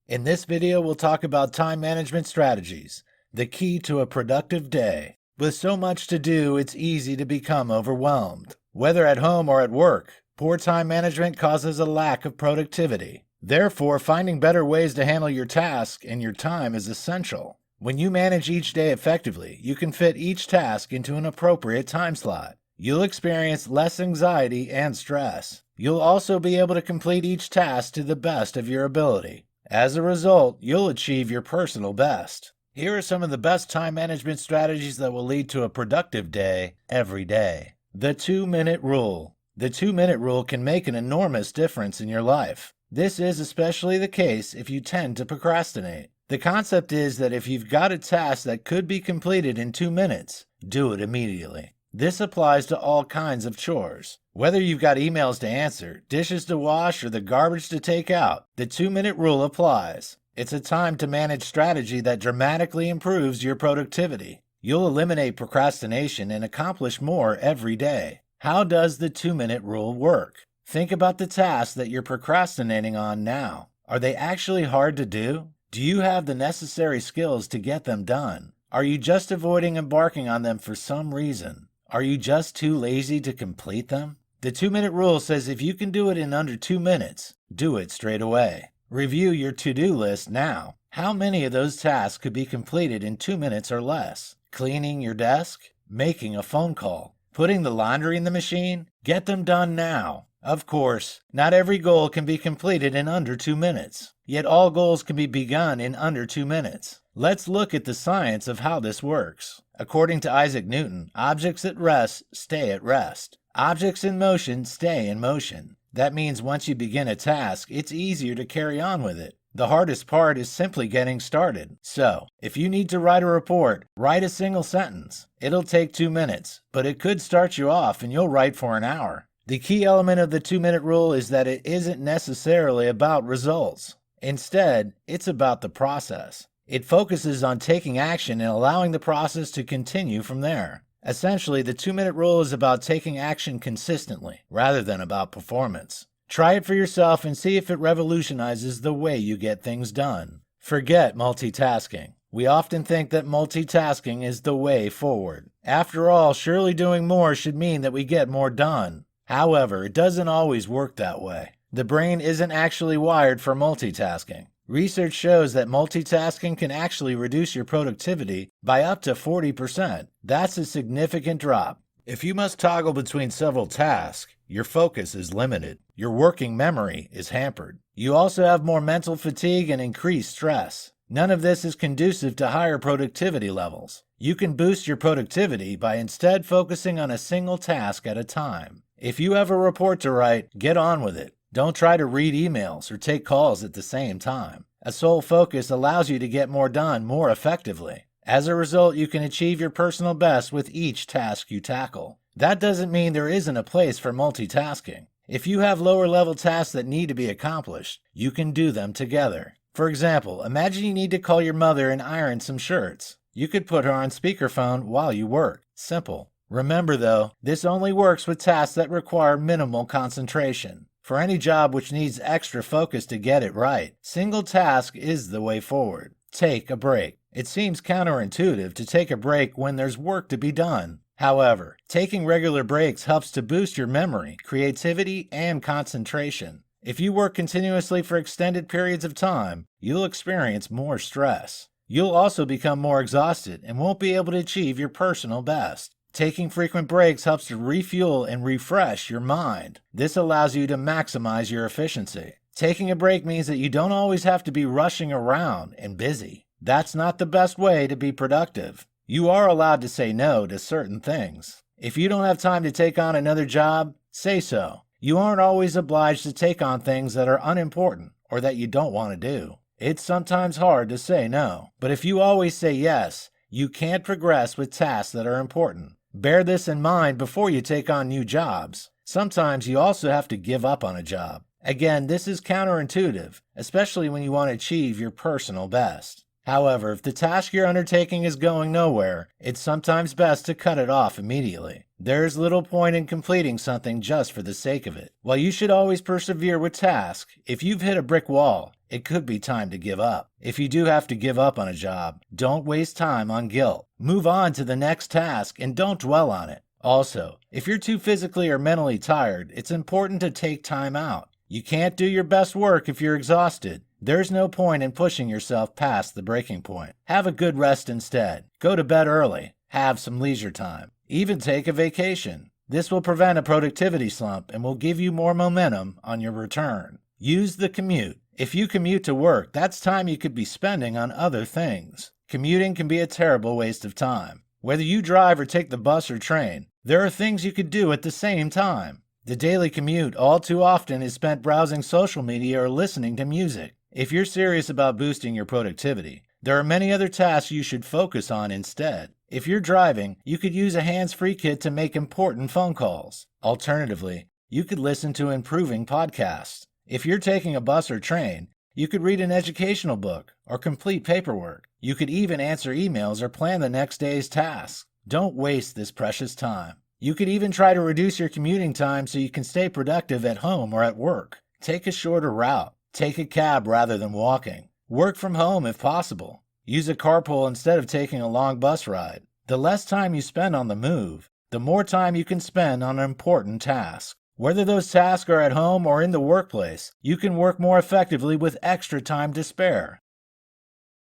In this video, we'll talk about time management strategies, the key to a productive day. With so much to do, it's easy to become overwhelmed. Whether at home or at work, poor time management causes a lack of productivity. Therefore, finding better ways to handle your task and your time is essential. When you manage each day effectively, you can fit each task into an appropriate time slot. You'll experience less anxiety and stress. You'll also be able to complete each task to the best of your ability. As a result, you'll achieve your personal best. Here are some of the best time management strategies that will lead to a productive day every day. The 2-minute rule. The 2-minute rule can make an enormous difference in your life. This is especially the case if you tend to procrastinate. The concept is that if you've got a task that could be completed in 2 minutes, do it immediately. This applies to all kinds of chores. Whether you've got emails to answer, dishes to wash, or the garbage to take out, the 2-minute rule applies. It's a time to manage strategy that dramatically improves your productivity. You'll eliminate procrastination and accomplish more every day. How does the 2-minute rule work? Think about the tasks that you're procrastinating on now. Are they actually hard to do? Do you have the necessary skills to get them done? Are you just avoiding embarking on them for some reason? Are you just too lazy to complete them? The 2-minute rule says if you can do it in under 2 minutes, do it straight away. Review your to-do list now. How many of those tasks could be completed in 2 minutes or less? Cleaning your desk? Making a phone call? Putting the laundry in the machine? Get them done now. Of course, not every goal can be completed in under 2 minutes. Yet all goals can be begun in under 2 minutes. Let's look at the science of how this works. According to Isaac Newton, objects at rest stay at rest. Objects in motion stay in motion. That means once you begin a task, it's easier to carry on with it. The hardest part is simply getting started. So, if you need to write a report, write a single sentence. It'll take 2 minutes, but it could start you off and you'll write for an hour. The key element of the 2-minute rule is that it isn't necessarily about results. Instead, it's about the process. It focuses on taking action and allowing the process to continue from there. Essentially, the 2-minute rule is about taking action consistently, rather than about performance. Try it for yourself and see if it revolutionizes the way you get things done. Forget multitasking. We often think that multitasking is the way forward. After all, surely doing more should mean that we get more done. However, it doesn't always work that way. The brain isn't actually wired for multitasking. Research shows that multitasking can actually reduce your productivity by up to 40%. That's a significant drop. If you must toggle between several tasks, your focus is limited. Your working memory is hampered. You also have more mental fatigue and increased stress. None of this is conducive to higher productivity levels. You can boost your productivity by instead focusing on a single task at a time. If you have a report to write, get on with it. Don't try to read emails or take calls at the same time. A sole focus allows you to get more done more effectively. As a result, you can achieve your personal best with each task you tackle. That doesn't mean there isn't a place for multitasking. If you have lower-level tasks that need to be accomplished, you can do them together. For example, imagine you need to call your mother and iron some shirts. You could put her on speakerphone while you work. Simple. Remember though, this only works with tasks that require minimal concentration. For any job which needs extra focus to get it right, single task is the way forward. Take a break. It seems counterintuitive to take a break when there's work to be done. However, taking regular breaks helps to boost your memory, creativity, and concentration. If you work continuously for extended periods of time, you'll experience more stress. You'll also become more exhausted and won't be able to achieve your personal best. Taking frequent breaks helps to refuel and refresh your mind. This allows you to maximize your efficiency. Taking a break means that you don't always have to be rushing around and busy. That's not the best way to be productive. You are allowed to say no to certain things. If you don't have time to take on another job, say so. You aren't always obliged to take on things that are unimportant or that you don't want to do. It's sometimes hard to say no, but if you always say yes, you can't progress with tasks that are important. Bear this in mind before you take on new jobs. Sometimes you also have to give up on a job. Again, this is counterintuitive, especially when you want to achieve your personal best. However, if the task you're undertaking is going nowhere, it's sometimes best to cut it off immediately. There's little point in completing something just for the sake of it. While you should always persevere with tasks, if you've hit a brick wall, it could be time to give up. If you do have to give up on a job, don't waste time on guilt. Move on to the next task and don't dwell on it. Also, if you're too physically or mentally tired, it's important to take time out. You can't do your best work if you're exhausted. There's no point in pushing yourself past the breaking point. Have a good rest instead. Go to bed early. Have some leisure time. Even take a vacation. This will prevent a productivity slump and will give you more momentum on your return. Use the commute. If you commute to work, that's time you could be spending on other things. Commuting can be a terrible waste of time. Whether you drive or take the bus or train, there are things you could do at the same time. The daily commute all too often is spent browsing social media or listening to music. If you're serious about boosting your productivity, there are many other tasks you should focus on instead. If you're driving, you could use a hands-free kit to make important phone calls. Alternatively, you could listen to improving podcasts. If you're taking a bus or train, you could read an educational book or complete paperwork. You could even answer emails or plan the next day's tasks. Don't waste this precious time. You could even try to reduce your commuting time so you can stay productive at home or at work. Take a shorter route. Take a cab rather than walking. Work from home if possible. Use a carpool instead of taking a long bus ride. The less time you spend on the move, the more time you can spend on important tasks. Whether those tasks are at home or in the workplace, you can work more effectively with extra time to spare.